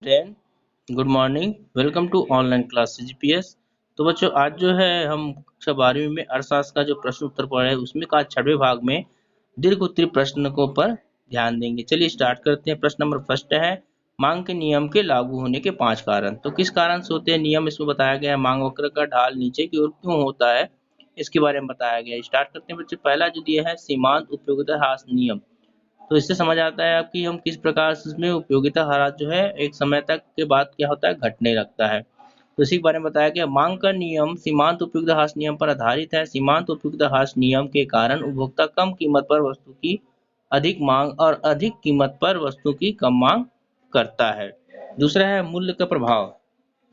Then good morning. Welcome to online class GPS. तो बच्चों, आज जो है हम कक्षा 12वीं में अर्थशास्त्र का जो प्रश्न उत्तर पढ़ है उसमें का 6वें भाग में दीर्घ उत्तरीय प्रश्नों पर ध्यान देंगे। चलिए स्टार्ट करते हैं। प्रश्न नंबर फर्स्ट है, मांग के नियम के लागू होने के 5 कारण। तो किस कारण से होते हैं नियम, इसमें बताया गया है। मांग वक्र का ढाल नीचे की ओर क्यों होता है, इसके बारे में बताया गया है। स्टार्ट करते हैं बच्चों। पहला जो दिया है सीमांत उपयोगिता ह्रास नियम। तो इससे समझ आता है आपकी हम किस प्रकार से इसमें उपयोगिता ह्रास जो है एक समय तक के बाद क्या होता है, घटने लगता है। तो इसी के बारे में बताया गया। मांग का नियम सीमांत उपयोगिता ह्रास नियम पर आधारित है। सीमांत उपयोगिता ह्रास नियम के कारण उपभोक्ता कम कीमत पर वस्तु की अधिक मांग और अधिक कीमत पर वस्तु की कम मांग करता है। दूसरा है मूल्य का प्रभाव।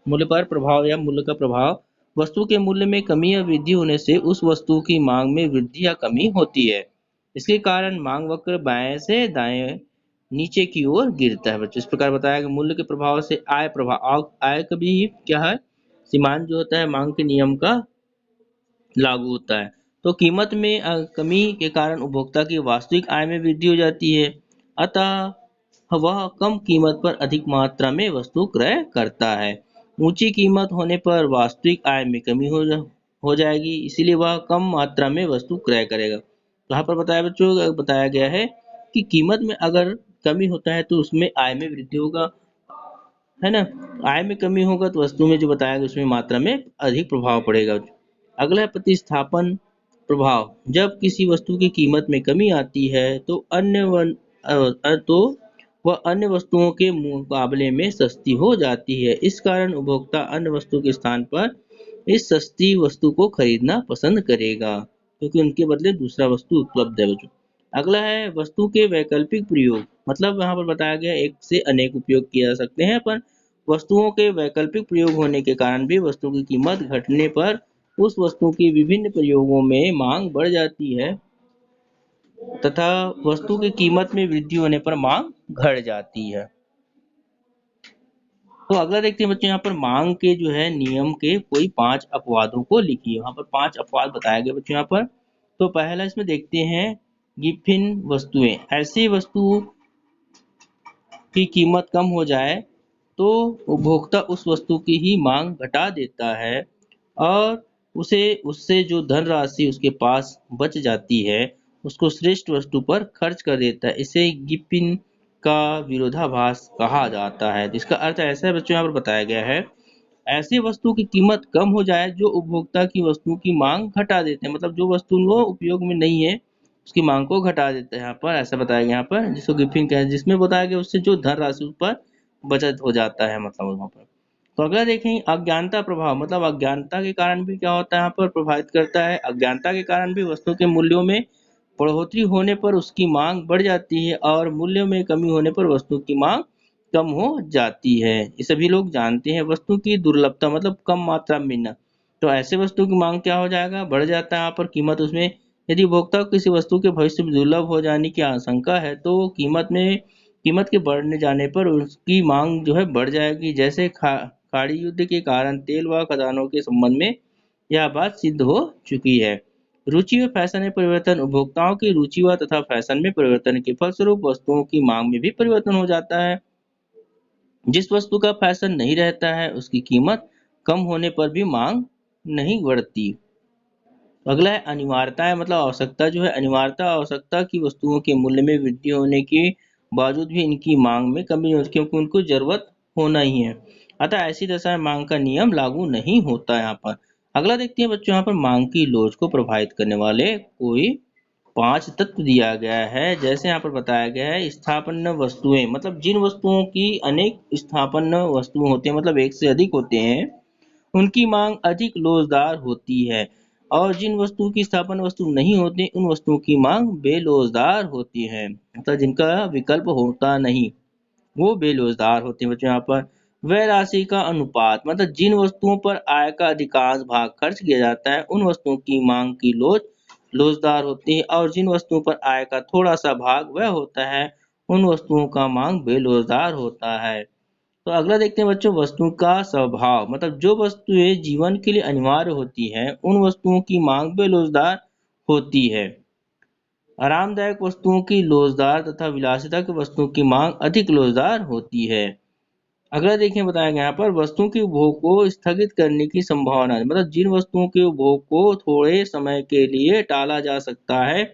मूल्य पर प्रभाव या मूल्य का प्रभाव। वस्तु के मूल्य में कमी या वृद्धि होने से उस वस्तु की मांग में वृद्धि या कमी होती है। इसके कारण मांग वक्र बाएं से दाएं नीचे की ओर गिरता है। बच्चों, इस प्रकार बताया कि मूल्य के प्रभाव से आय प्रभाव, आय का भी क्या है, सीमांत जो होता है मांग के नियम का लागू होता है। तो कीमत में कमी के कारण उपभोक्ता की वास्तविक आय में वृद्धि हो जाती है, अतः वह कम कीमत पर अधिक मात्रा में वस्तु क्रय करता है। ऊंची कीमत होने पर वास्तविक आय में कमी हो जाएगी, इसीलिए वह कम मात्रा में वस्तु क्रय करेगा। तो यहाँ पर बताया बच्चों, बताया गया है कि कीमत में अगर कमी होता है तो उसमें आय में वृद्धि होगा, है ना। आय में कमी होगा तो वस्तु में जो बताया गया उसमें मात्रा में अधिक प्रभाव पड़ेगा। अगला है प्रतिस्थापन प्रभाव। जब किसी वस्तु की कीमत में कमी आती है तो तो वह अन्य वस्तुओं के मुकाबले में सस्ती हो जाती है। इस कारण उपभोक्ता अन्य वस्तु के स्थान पर इस सस्ती वस्तु को खरीदना पसंद करेगा, क्योंकि उनके बदले दूसरा वस्तु उपलब्ध है बच्चों। अगला है वस्तु के वैकल्पिक प्रयोग। मतलब यहाँ पर बताया गया एक से अनेक उपयोग किए जा सकते हैं, पर वस्तुओं के वैकल्पिक प्रयोग होने के कारण भी वस्तु की कीमत घटने पर उस वस्तु की विभिन्न प्रयोगों में मांग बढ़ जाती है तथा वस्तु की कीमत में वृद्धि होने पर मांग घट जाती है। तो अगला देखते हैं बच्चों, यहाँ पर मांग के जो है नियम के कोई 5 अपवादों को लिखिए। यहाँ पर 5 अपवाद बताया गया बच्चों यहाँ पर। तो पहला इसमें देखते हैं, गिफिन वस्तुएं। ऐसी वस्तु की कीमत कम हो जाए तो उपभोक्ता उस वस्तु की ही मांग घटा देता है और उसे उससे जो धनराशि उसके पास बच जाती है उसको श्रेष्ठ वस्तु पर खर्च कर देता है। इसे गिपिन का विरोधाभास कहा जाता है। इसका अर्थ ऐसा है बच्चों, यहाँ पर बताया गया है ऐसी वस्तु की कीमत कम हो जाए जो उपभोक्ता की वस्तु की मांग घटा देते हैं। मतलब जो वस्तु वो उपयोग में नहीं है उसकी मांग को घटा देता है। यहाँ पर ऐसा बताया गया, यहाँ पर जिसको गिफ्टिंग कहते हैं, जिसमें बताया गया उससे जो धन राशि उस पर बचत हो जाता है, मतलब वहाँ पर। तो अगला देखें, अज्ञानता प्रभाव। मतलब अज्ञानता के कारण भी क्या होता है, यहाँ पर प्रभावित करता है। अज्ञानता के कारण भी वस्तु के मूल्यों में बढ़ोतरी होने पर उसकी मांग बढ़ जाती है और मूल्यों में कमी होने पर वस्तु की मांग कम हो जाती है। ये सभी लोग जानते हैं। वस्तु की दुर्लभता मतलब कम मात्रा में मिलना, तो ऐसे वस्तु की मांग क्या हो जाएगा, बढ़ जाता है। यहाँ पर कीमत उसमें, यदि उपभोक्ता को किसी वस्तु के भविष्य में दुर्लभ हो जाने की आशंका है तो कीमत के बढ़ने जाने पर उसकी मांग जो है बढ़ जाएगी। जैसे खाड़ी युद्ध के कारण तेल व खदानों के संबंध में यह बात सिद्ध हो चुकी है। रुचि और फैशन में परिवर्तन। उपभोक्ताओं की रुचि व तथा फैशन में परिवर्तन के फलस्वरूप वस्तुओं की मांग में भी परिवर्तन हो जाता है। जिस वस्तु का फैशन नहीं रहता है उसकी कीमत कम होने पर भी मांग नहीं बढ़ती। अगला है अनिवार्यता है, मतलब आवश्यकता जो है। अनिवार्यता आवश्यकता की वस्तुओं के मूल्य में वृद्धि होने के बावजूद भी इनकी मांग में कमी होती है, क्योंकि उनको जरूरत होना ही है। अतः ऐसी दशा में मांग का नियम लागू नहीं होता यहाँ पर। अगला देखते हैं बच्चों, यहाँ पर मांग की लोच को प्रभावित करने वाले कोई 5 तत्व दिया गया है। जैसे यहाँ पर बताया गया है, स्थापन्न वस्तुएं। मतलब जिन वस्तुओं की अनेक स्थापन्न वस्तुएं होती हैं, मतलब एक से अधिक होते हैं, उनकी मांग अधिक लोजदार होती है। और जिन वस्तुओं की स्थापना वस्तु नहीं होती उन वस्तुओं की मांग बेलोजदार होती है। मतलब जिनका विकल्प होता नहीं वो बेलोजदार होती है बच्चों। यहाँ पर व्यय राशि का अनुपात। मतलब जिन वस्तुओं पर आय का अधिकांश भाग खर्च किया जाता है उन वस्तुओं की मांग की लोजदार होती है, और जिन वस्तुओं पर आय का थोड़ा सा भाग व्यय होता है उन वस्तुओं का मांग बेलोजदार होता है। तो अगला देखते हैं बच्चों, वस्तु का स्वभाव। मतलब जो वस्तुएं जीवन के लिए अनिवार्य होती हैं उन वस्तुओं की मांग बेलोजदार होती है। आरामदायक वस्तुओं की लोजदार तथा विलासिता की वस्तुओं की मांग अधिक लोजदार होती है। अगला देखिए बताया गया यहाँ पर वस्तुओं के उपभोग को स्थगित करने की संभावना, मतलब जिन वस्तुओं के उपभोग को थोड़े समय के लिए टाला जा सकता है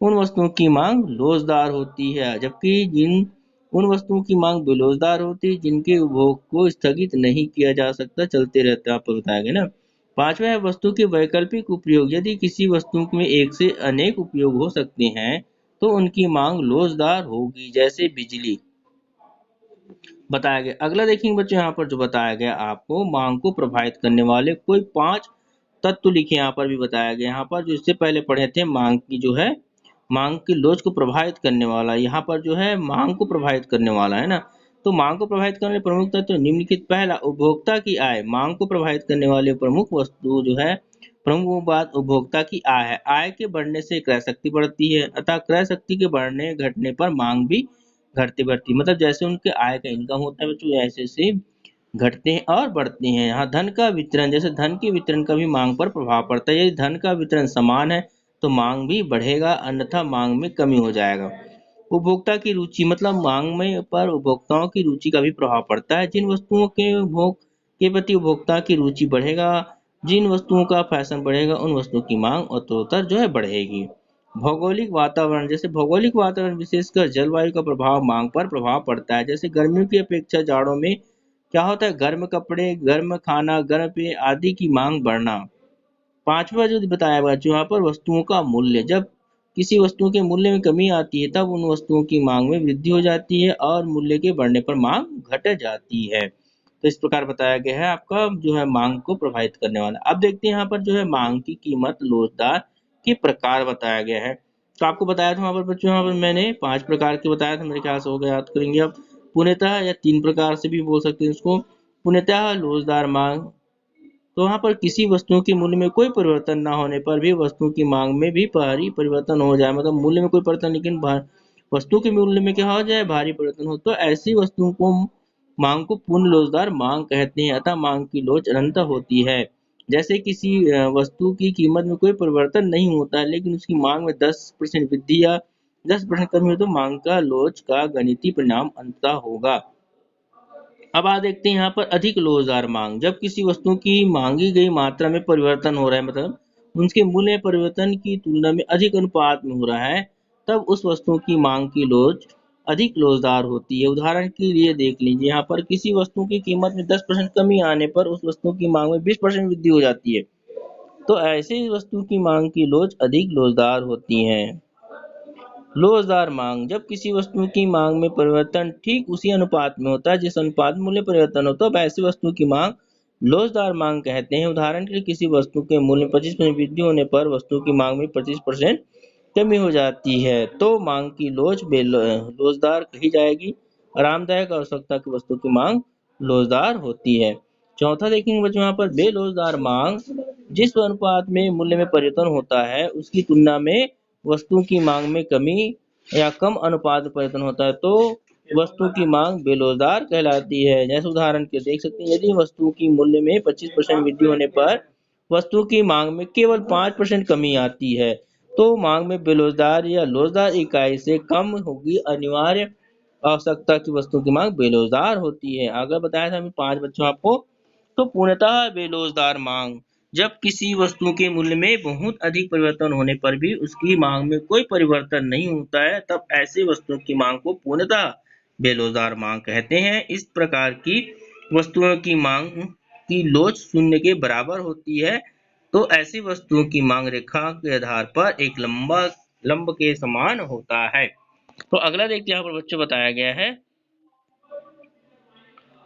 उन वस्तुओं की मांग लोचदार होती है, जबकि जिन उन वस्तुओं की मांग बेलोचदार होती है जिनके उपभोग को स्थगित नहीं किया जा सकता, चलते रहते हैं, आपको बताया गया ना। पांचवा है वस्तु के वैकल्पिक उपयोग, यदि किसी वस्तु में एक से अनेक उपयोग हो सकते हैं तो उनकी मांग लोचदार होगी, जैसे बिजली बताया गया। अगला देखेंगे बच्चों यहाँ पर जो बताया गया आपको मांग को प्रभावित करने वाले कोई 5 तत्व लिखे, यहाँ पर भी बताया गया। यहाँ पर जो इससे पहले पढ़े थे मांग की जो है मांग की लोच को प्रभावित करने वाला, यहाँ पर जो है मांग को प्रभावित करने वाला है ना। तो मांग को प्रभावित करने वाले प्रमुख तत्व निम्नलिखित। पहला, उपभोक्ता की आय। मांग को प्रभावित करने वाले प्रमुख वस्तु जो है प्रमुख बात उपभोक्ता की आय है। आय के बढ़ने से क्रय शक्ति बढ़ती है, अतः क्रय शक्ति के बढ़ने घटने पर मांग भी घटती बढ़ती, मतलब जैसे उनके आय का इनकम होता है बच्चों ऐसे से घटते हैं और बढ़ते हैं। यहाँ धन का वितरण, जैसे धन के वितरण का भी मांग पर प्रभाव पड़ता है। यदि धन का वितरण समान है तो मांग भी बढ़ेगा, अन्यथा मांग में कमी हो जाएगा। उपभोक्ता की रुचि, मतलब मांग में पर उपभोक्ताओं की रुचि का भी प्रभाव पड़ता है। जिन वस्तुओं के उपभोग के प्रति उपभोक्ता की रुचि बढ़ेगा, जिन वस्तुओं का फैशन बढ़ेगा, उन वस्तुओं की मांग उत्तरोत्तर जो है बढ़ेगी। भौगोलिक वातावरण, जैसे भौगोलिक वातावरण विशेषकर जलवायु का प्रभाव मांग पर प्रभाव पड़ता है। जैसे गर्मियों की अपेक्षा जाड़ों में क्या होता है, गर्म कपड़े, गर्म खाना, गर्म पेय आदि की मांग बढ़ना। पांचवा जो बताया गया यहाँ पर वस्तुओं का मूल्य, जब किसी वस्तु के मूल्य में कमी आती है तब उन वस्तुओं की मांग में वृद्धि हो जाती है और मूल्य के बढ़ने पर मांग घट जाती है। तो इस प्रकार बताया गया है आपका जो है मांग को प्रभावित करने वाला। अब देखते हैं यहाँ पर जो है मांग की कीमत लोचदार के प्रकार बताया गया है। तो आपको बताया था वहां पर बच्चों, यहाँ पर मैंने 5 प्रकार के बताया था, मेरे ख्याल से हो गया, याद करेंगे आप। पूर्णतः या 3 प्रकार से भी बोल सकते हैं इसको। पूर्णतः लोचदार मांग, तो वहाँ पर किसी वस्तु के मूल्य में कोई परिवर्तन न होने पर भी वस्तु की मांग में भी भारी परिवर्तन हो जाए, मतलब मूल्य में कोई परिवर्तन लेकिन वस्तु के मूल्य में क्या हो जाए, भारी परिवर्तन हो, तो ऐसी वस्तुओं को मांग को पूर्ण लोचदार मांग कहते हैं। अतः मांग की लोच अनंत होती है। जैसे किसी वस्तु की कीमत में कोई परिवर्तन नहीं होता है लेकिन उसकी मांग में 10% वृद्धि या 10% कमी हो तो मांग का लोच का गणितीय परिणाम अंततः होगा। अब आ देखते हैं यहाँ पर अधिक लोचदार मांग, जब किसी वस्तु की मांगी गई मात्रा में परिवर्तन हो रहा है, मतलब उसके मूल्य में परिवर्तन की तुलना में अधिक अनुपात में हो रहा है, तब उस वस्तु की मांग की लोच अधिक लोचदार होती है। उदाहरण के लिए देख लीजिए, यहाँ पर किसी वस्तु की कीमत में 10% कमी आने पर उस वस्तु की मांग में 20% वृद्धि हो जाती है, तो ऐसे वस्तु की मांग की लोच अधिक लोचदार होती है। लोचदार मांग, जब किसी वस्तु की मांग में परिवर्तन ठीक उसी अनुपात में होता है जिस अनुपात में मूल्य परिवर्तन होता है, ऐसी वस्तु की मांग लोचदार मांग कहते हैं। उदाहरण के लिए किसी वस्तु के मूल्य में 25% वृद्धि होने पर वस्तु की मांग में 25% कमी हो जाती है, तो मांग की लोच लोचदार कही जाएगी। आरामदायक आवश्यकता की वस्तु की मांग लोचदार होती है। चौथा देखेंगे बच्चों यहाँ पर बेलोचदार मांग, जिस अनुपात में मूल्य में परिवर्तन होता है उसकी तुलना में वस्तु की मांग में कमी या कम अनुपात में परिवर्तन होता है, तो वस्तु की मांग बेलोचदार कहलाती है। जैसे उदाहरण के देख सकते हैं, यदि वस्तु की मूल्य में 25% वृद्धि होने पर वस्तु की मांग में केवल 5% कमी आती है, तो मांग में बेलोचदार या लोचदार इकाई से कम होगी। अनिवार्य आवश्यकता की वस्तु की मांग बेलोचदार होती है। अगर बताया था हमें 5 बच्चों आपको, तो पूर्णतः बेलोचदार मांग, जब किसी वस्तु के मूल्य में बहुत अधिक परिवर्तन होने पर भी उसकी मांग में कोई परिवर्तन नहीं होता है, तब ऐसी वस्तुओं की मांग को पूर्णतः बेलोचदार मांग कहते हैं। इस प्रकार की वस्तुओं की मांग की लोच शून्य के बराबर होती है, तो ऐसी वस्तुओं की मांग रेखा के आधार पर एक लंब के समान होता है। तो अगला देखते हैं यहाँ पर बच्चों बताया गया है,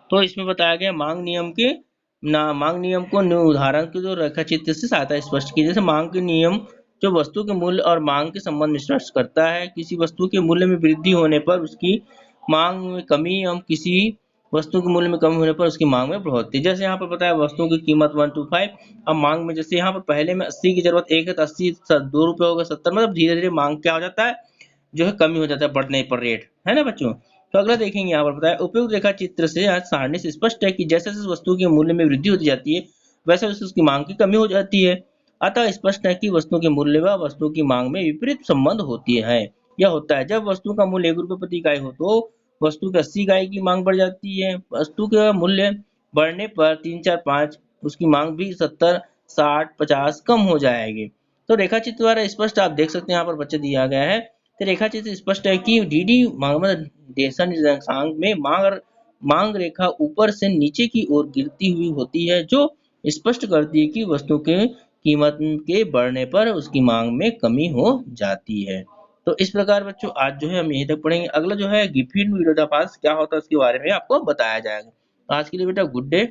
तो इसमें बताया गया मांग नियम के मांग नियम को उदाहरण के जो रेखा चित्र से सहायता स्पष्ट की। जैसे मांग के नियम जो वस्तु के मूल्य और मांग के संबंध में स्पष्ट करता है। किसी वस्तु के मूल्य में वृद्धि होने पर उसकी मांग में कमी, हम किसी वस्तु के मूल्य में कमी होने पर उसकी मांग में बढ़ोतरी। जैसे यहाँ पर बताया वस्तुओं की कीमत 125, अब मांग में जैसे यहाँ पर पहले में 80 की जरूरत 1 है तो 80 2 रुपये होगा 70, मतलब धीरे धीरे मांग क्या हो जाता है जो है कमी हो जाता है बढ़ने पर रेट, है ना बच्चों। तो अगला देखेंगे यहाँ पर बताया उपयुक्त रेखा चित्र से सारणी से स्पष्ट है कि जैसे जैसे वस्तु के मूल्य में वृद्धि होती जाती है वैसे वैसे उसकी मांग की कमी हो जाती है। अतः स्पष्ट है कि वस्तु के मूल्य व वस्तु की मांग में विपरीत संबंध होती है। यह होता है जब वस्तु का मूल्य 1 रुपये प्रति इकाई हो तो वस्तु की 80 इकाई की मांग बढ़ जाती है। वस्तु का मूल्य बढ़ने पर 3, 4, 5 उसकी मांग भी 70, 60, 50 कम हो जाएगी। तो रेखाचित्र द्वारा स्पष्ट आप देख सकते हैं, यहाँ पर बच्चे दिया गया है। तो रेखाचित्र स्पष्ट है कि डी मांग मतलब देशा निर्देशांक में मांग रेखा ऊपर से नीचे की ओर गिरती हुई होती है, जो स्पष्ट करती है कि वस्तु के कीमत के बढ़ने पर उसकी मांग में कमी हो जाती है। तो इस प्रकार बच्चों आज जो है हम यहीं तक पढ़ेंगे। अगला जो है गिफिन विरोधाभास क्या होता है उसके बारे में आपको बताया जाएगा। आज के लिए बेटा गुड डे।